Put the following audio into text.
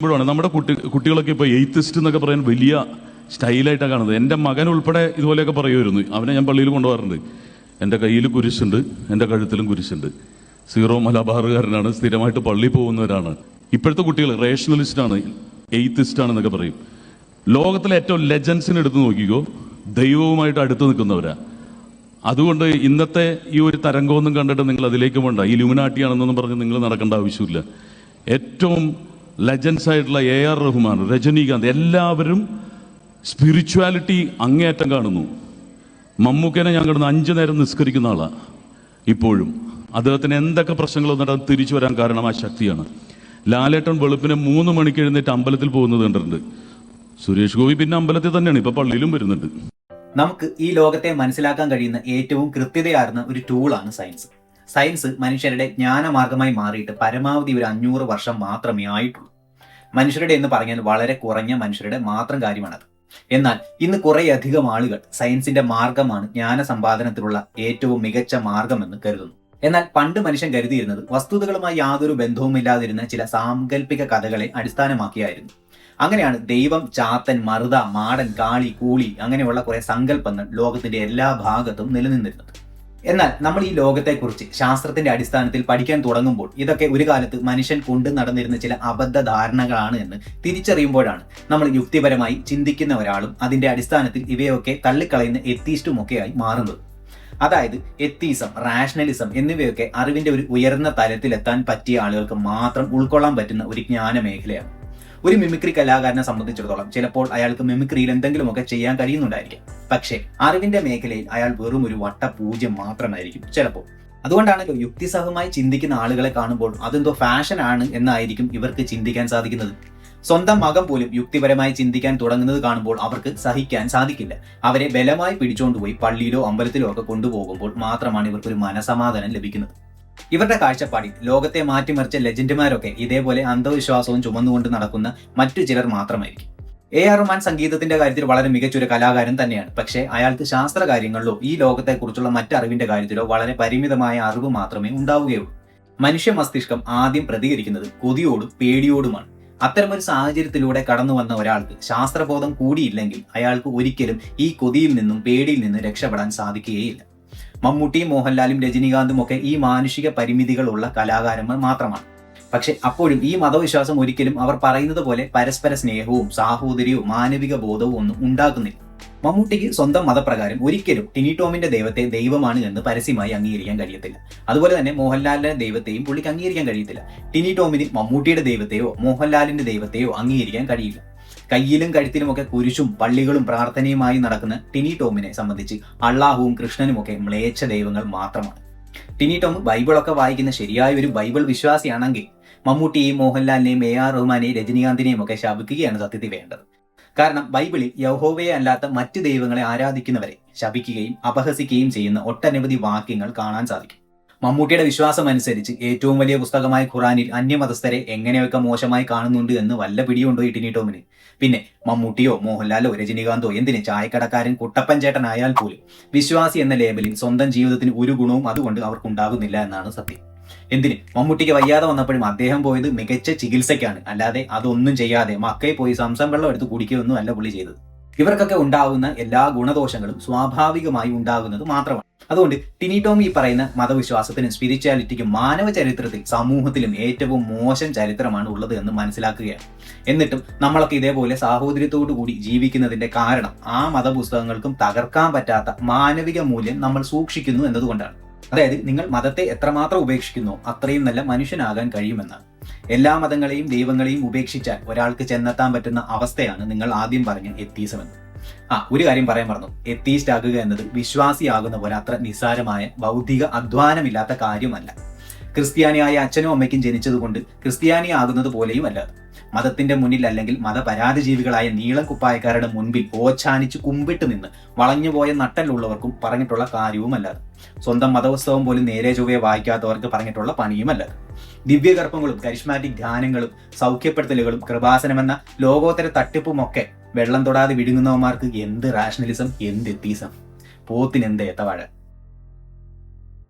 ഇപ്പോഴാണ് നമ്മുടെ കുട്ടികളൊക്കെ ഇപ്പോൾ എയ്ത്തിസ്റ്റ് എന്നൊക്കെ പറയാൻ വലിയ സ്റ്റൈലായിട്ടാണ് കാണുന്നത്. എൻ്റെ മകൻ ഉൾപ്പെടെ ഇതുപോലെയൊക്കെ പറയുമായിരുന്നു. അവനെ ഞാൻ പള്ളിയിൽ കൊണ്ടുപോകാറുണ്ട്. എൻ്റെ കയ്യിൽ കുരിശുണ്ട്, എൻ്റെ കഴുത്തിലും കുരിശുണ്ട്. സീറോ മലബാറുകാരനാണ്, സ്ഥിരമായിട്ട് പള്ളിയിൽ പോകുന്നവരാണ്. ഇപ്പോഴത്തെ കുട്ടികൾ റേഷണലിസ്റ്റാണ്, എയ്ത്തിസ്റ്റാണെന്നൊക്കെ പറയും. ലോകത്തിലെ ഏറ്റവും ലെജൻസിനെ എടുത്ത് നോക്കിക്കോ, ദൈവവുമായിട്ട് അടുത്ത് നിൽക്കുന്നവരാ. അതുകൊണ്ട് ഇന്നത്തെ ഈ ഒരു തരംഗമൊന്നും കണ്ടിട്ട് നിങ്ങൾ അതിലേക്ക് വേണ്ട, ഈ ലുമിനാട്ടിയാണെന്നൊന്നും പറഞ്ഞ് നിങ്ങൾ നടക്കേണ്ട ആവശ്യമില്ല. ഏറ്റവും ലെജൻസ് ആയിട്ടുള്ള AR റഹ്മാൻ, രജനീകാന്ത്, എല്ലാവരും സ്പിരിച്വാലിറ്റി അങ്ങേയറ്റം കാണുന്നു. മമ്മൂക്കനെ ഞാൻ കിടന്ന് 5 നേരം നിസ്കരിക്കുന്ന ആളാണ്. ഇപ്പോഴും അദ്ദേഹത്തിന് എന്തൊക്കെ പ്രശ്നങ്ങൾ വന്നിട്ട് അത് തിരിച്ചു വരാൻ കാരണം ആ ശക്തിയാണ്. ലാലേട്ടൻ വെളുപ്പിനെ 3 മണിക്ക് എഴുന്നേറ്റ് അമ്പലത്തിൽ പോകുന്നത് കണ്ടിട്ടുണ്ട്. സുരേഷ് ഗോപി പിന്നെ അമ്പലത്തിൽ തന്നെയാണ്, ഇപ്പൊ പള്ളിയിലും വരുന്നുണ്ട്. നമുക്ക് ഈ ലോകത്തെ മനസ്സിലാക്കാൻ കഴിയുന്ന ഏറ്റവും കൃത്യതയാർന്ന ഒരു ടൂളാണ് സയൻസ്. സയൻസ് മനുഷ്യരുടെ ജ്ഞാനമാർഗമായി മാറിയിട്ട് പരമാവധി ഒരു 500 വർഷം മാത്രമേ ആയിട്ടുള്ളൂ. മനുഷ്യരുടെ എന്ന് പറഞ്ഞാൽ വളരെ കുറഞ്ഞ മനുഷ്യരുടെ മാത്രം കാര്യമാണത്. എന്നാൽ ഇന്ന് കുറേയധികം ആളുകൾ സയൻസിന്റെ മാർഗമാണ് ജ്ഞാന സമ്പാദനത്തിലുള്ള ഏറ്റവും മികച്ച മാർഗമെന്ന് കരുതുന്നു. എന്നാൽ പണ്ട് മനുഷ്യൻ കരുതിയിരുന്നത് വസ്തുതകളുമായി യാതൊരു ബന്ധവുമില്ലാതിരുന്ന ചില സാങ്കല്പിക കഥകളെ അടിസ്ഥാനമാക്കിയായിരുന്നു. അങ്ങനെയാണ് ദൈവം, ചാത്തൻ, മറുത, മാടൻ, കാളി, കൂളി അങ്ങനെയുള്ള കുറെ സങ്കല്പങ്ങൾ ലോകത്തിന്റെ എല്ലാ ഭാഗത്തും നിലനിന്നിരുന്നത്. എന്നാൽ നമ്മൾ ഈ ലോകത്തെക്കുറിച്ച് ശാസ്ത്രത്തിന്റെ അടിസ്ഥാനത്തിൽ പഠിക്കാൻ തുടങ്ങുമ്പോൾ ഇതൊക്കെ ഒരു കാലത്ത് മനുഷ്യൻ കൊണ്ട് നടന്നിരുന്ന ചില അബദ്ധ ധാരണകളാണ് എന്ന് തിരിച്ചറിയുമ്പോഴാണ് നമ്മൾ യുക്തിപരമായി ചിന്തിക്കുന്ന ഒരാളും അതിന്റെ അടിസ്ഥാനത്തിൽ ഇവയൊക്കെ തള്ളിക്കളയുന്ന എത്തീസ്റ്റുമൊക്കെയായി മാറുന്നത്. അതായത് എത്തീസം, റാഷണലിസം എന്നിവയൊക്കെ അറിവിന്റെ ഒരു ഉയർന്ന തലത്തിലെത്താൻ പറ്റിയ ആളുകൾക്ക് മാത്രം ഉൾക്കൊള്ളാൻ പറ്റുന്ന ഒരു ജ്ഞാന മേഖലയാണ്. ഒരു മിമിക്രി കലാകാരനെ സംബന്ധിച്ചിടത്തോളം ചിലപ്പോൾ അയാൾക്ക് മിമിക്രിയിൽ എന്തെങ്കിലുമൊക്കെ ചെയ്യാൻ കഴിയുന്നുണ്ടായിരിക്കും. പക്ഷേ അറിവിന്റെ മേഖലയിൽ അയാൾ വെറും ഒരു വട്ടപൂജ്യം മാത്രമായിരിക്കും ചിലപ്പോൾ. അതുകൊണ്ടാണല്ലോ യുക്തിസഹമായി ചിന്തിക്കുന്ന ആളുകളെ കാണുമ്പോൾ അതെന്തോ ഫാഷൻ ആണ് എന്നായിരിക്കും ഇവർക്ക് ചിന്തിക്കാൻ സാധിക്കുന്നത്. സ്വന്തം മകൻ പോലും യുക്തിപരമായി ചിന്തിക്കാൻ തുടങ്ങുന്നത് കാണുമ്പോൾ അവർക്ക് സഹിക്കാൻ സാധിക്കില്ല. അവരെ ബലമായി പിടിച്ചുകൊണ്ടുപോയി പള്ളിയിലോ അമ്പലത്തിലോ ഒക്കെ കൊണ്ടുപോകുമ്പോൾ മാത്രമാണ് ഇവർക്കൊരു മനസമാധാനം ലഭിക്കുന്നത്. ഇവരുടെ കാഴ്ചപ്പാടിൽ ലോകത്തെ മാറ്റിമറിച്ച ലെജൻഡുമാരൊക്കെ ഇതേപോലെ അന്ധവിശ്വാസവും ചുമന്നുകൊണ്ട് നടക്കുന്ന മറ്റു ചിലർ മാത്രമായിരിക്കും. AR റഹ്മാൻ സംഗീതത്തിന്റെ കാര്യത്തിൽ വളരെ മികച്ചൊരു കലാകാരൻ തന്നെയാണ്. പക്ഷേ അയാൾക്ക് ശാസ്ത്ര കാര്യങ്ങളിലോ ഈ ലോകത്തെക്കുറിച്ചുള്ള മറ്ററിവിന്റെ കാര്യത്തിലോ വളരെ പരിമിതമായ അറിവ് മാത്രമേ ഉണ്ടാവുകയുള്ളൂ. മനുഷ്യ മസ്തിഷ്കം ആദ്യം പ്രതികരിക്കുന്നത് കൊതിയോടും പേടിയോടുമാണ്. അത്തരമൊരു സാഹചര്യത്തിലൂടെ കടന്നു വന്ന ഒരാൾക്ക് ശാസ്ത്രബോധം കൂടിയില്ലെങ്കിൽ അയാൾക്ക് ഒരിക്കലും ഈ കൊതിയിൽ നിന്നും പേടിയിൽ നിന്നും രക്ഷപ്പെടാൻ സാധിക്കുകയില്ല. മമ്മൂട്ടിയും മോഹൻലാലും രജനീകാന്തും ഒക്കെ ഈ മാനുഷിക പരിമിതികളുള്ള കലാകാരന്മാർ മാത്രമാണ്. പക്ഷെ അപ്പോഴും ഈ മതവിശ്വാസം ഒരിക്കലും അവർ പറയുന്നത് പോലെ പരസ്പര സ്നേഹവും സാഹോദര്യവും മാനവിക ബോധവും ഒന്നും ഉണ്ടാക്കുന്നില്ല. മമ്മൂട്ടിക്ക് സ്വന്തം മതപ്രകാരം ഒരിക്കലും ടിനി ടോമിന്റെ ദൈവത്തെ ദൈവമാണ് എന്ന് പരസ്യമായി അംഗീകരിക്കാൻ കഴിയത്തില്ല. അതുപോലെ തന്നെ മോഹൻലാലിന്റെ ദൈവത്തെയും പുള്ളിക്ക് അംഗീകരിക്കാൻ കഴിയത്തില്ല. ടിനി ടോമിന് മമ്മൂട്ടിയുടെ ദൈവത്തെയോ മോഹൻലാലിന്റെ ദൈവത്തെയോ അംഗീകരിക്കാൻ കഴിയില്ല. കയ്യിലും കഴുത്തിലുമൊക്കെ കുരിശും പള്ളികളും പ്രാർത്ഥനയുമായി നടക്കുന്ന ടിനി ടോമിനെ സംബന്ധിച്ച് അള്ളാഹുവും കൃഷ്ണനുമൊക്കെ മ്ലേച്ഛ ദൈവങ്ങൾ മാത്രമാണ്. ടിനി ടോം ബൈബിളൊക്കെ വായിക്കുന്ന ശരിയായ ഒരു ബൈബിൾ വിശ്വാസിയാണെങ്കിൽ മമ്മൂട്ടിയെയും മോഹൻലാലിനെയും AR റഹ്മാനെയും രജനീകാന്തിനെയും ഒക്കെ ശപിക്കുകയാണ് സത്യത്തിൽ വേണ്ടത്. കാരണം ബൈബിളിൽ യഹോവയെ അല്ലാത്ത മറ്റു ദൈവങ്ങളെ ആരാധിക്കുന്നവരെ ശപിക്കുകയും അപഹസിക്കുകയും ചെയ്യുന്ന ഒട്ടനവധി വാക്യങ്ങൾ കാണാൻ സാധിക്കും. മമ്മൂട്ടിയുടെ വിശ്വാസം അനുസരിച്ച് ഏറ്റവും വലിയ പുസ്തകമായ ഖുറാനിൽ അന്യമതസ്ഥരെ എങ്ങനെയൊക്കെ മോശമായി കാണുന്നുണ്ട് എന്ന് വല്ല പിടിയുണ്ടോ ഈ ടിനി ടോമിന്? പിന്നെ മമ്മൂട്ടിയോ മോഹൻലാലോ രജനീകാന്തോ എന്തിന് ചായക്കടക്കാരൻ കുട്ടപ്പൻ ചേട്ടനായാൽ പോലും വിശ്വാസി എന്ന ലേബലിൽ സ്വന്തം ജീവിതത്തിന് ഒരു ഗുണവും അതുകൊണ്ട് അവർക്കുണ്ടാകുന്നില്ല എന്നാണ് സത്യം. എന്തിന് മമ്മൂട്ടിക്ക് വയ്യാതെ വന്നപ്പോഴും അദ്ദേഹം പോയത് മികച്ച ചികിത്സയ്ക്കാണ്, അല്ലാതെ അതൊന്നും ചെയ്യാതെ മക്കയിൽ പോയി സംസം വെള്ളം എടുത്ത് കുടിക്കുകയൊന്നും അല്ല പുള്ളി ചെയ്തത്. ഇവർക്കൊക്കെ ഉണ്ടാകുന്ന എല്ലാ ഗുണദോഷങ്ങളും സ്വാഭാവികമായി ഉണ്ടാകുന്നത് മാത്രമാണ്. അതുകൊണ്ട് ടിനി ടോം ഈ പറയുന്ന മതവിശ്വാസത്തിനും സ്പിരിച്വാലിറ്റിക്കും മാനവ ചരിത്രത്തിൽ സമൂഹത്തിലും ഏറ്റവും മോശം ചരിത്രമാണ് ഉള്ളത് എന്ന് മനസ്സിലാക്കുകയാണ്. എന്നിട്ടും നമ്മളൊക്കെ ഇതേപോലെ സാഹോദര്യത്തോടു കൂടി ജീവിക്കുന്നതിന്റെ കാരണം ആ മതപുസ്തകങ്ങൾക്കും തകർക്കാൻ പറ്റാത്ത മാനവിക മൂല്യം നമ്മൾ സൂക്ഷിക്കുന്നു എന്നതുകൊണ്ടാണ്. അതായത് നിങ്ങൾ മതത്തെ എത്രമാത്രം ഉപേക്ഷിക്കുന്നോ അത്രയും നല്ല മനുഷ്യനാകാൻ കഴിയുമെന്നാണ്. എല്ലാ മതങ്ങളെയും ദൈവങ്ങളെയും ഉപേക്ഷിച്ചാൽ ഒരാൾക്ക് ചെന്നെത്താൻ പറ്റുന്ന അവസ്ഥയാണ് നിങ്ങൾ ആദ്യം പറഞ്ഞ എത്തീസം എന്ന്. ഒരു കാര്യം പറയാൻ മറന്നു. എത്തീസ്റ്റ് ആകുക എന്നത് വിശ്വാസിയാകുന്ന പോലെ അത്ര നിസ്സാരമായ ബൗദ്ധിക അധ്വാനമില്ലാത്ത കാര്യമല്ല. ക്രിസ്ത്യാനിയായ അച്ഛനും അമ്മയ്ക്കും ജനിച്ചതുകൊണ്ട് ക്രിസ്ത്യാനി ആകുന്നത് പോലെയും അല്ല. മതത്തിന്റെ മുന്നിൽ അല്ലെങ്കിൽ മതപരാധജീവികളായ നീളം കുപ്പായക്കാരുടെ മുൻപിൽ ഓച്ചാനിച്ച് കുമ്പിട്ട് നിന്ന് വളഞ്ഞുപോയ നട്ടലുള്ളവർക്കും പറഞ്ഞിട്ടുള്ള കാര്യവുമല്ലാതെ, സ്വന്തം മതപുസ്തകം പോലും നേരെ ചൊവ്വയെ വായിക്കാത്തവർക്ക് പറഞ്ഞിട്ടുള്ള പണിയുമല്ലാതെ, ദിവ്യഗർഭങ്ങളും കരിഷ്മാറ്റിക് ധ്യാനങ്ങളും സൗഖ്യപ്പെടുത്തലുകളും കൃപാസനമെന്ന ലോകോത്തര തട്ടിപ്പുമൊക്കെ വെള്ളം തൊടാതെ വിഴുങ്ങുന്നവന്മാർക്ക് എന്ത് റാഷണലിസം, എന്ത് എത്തീസം, പോത്തിനെന്ത് ഏത്തവാഴ.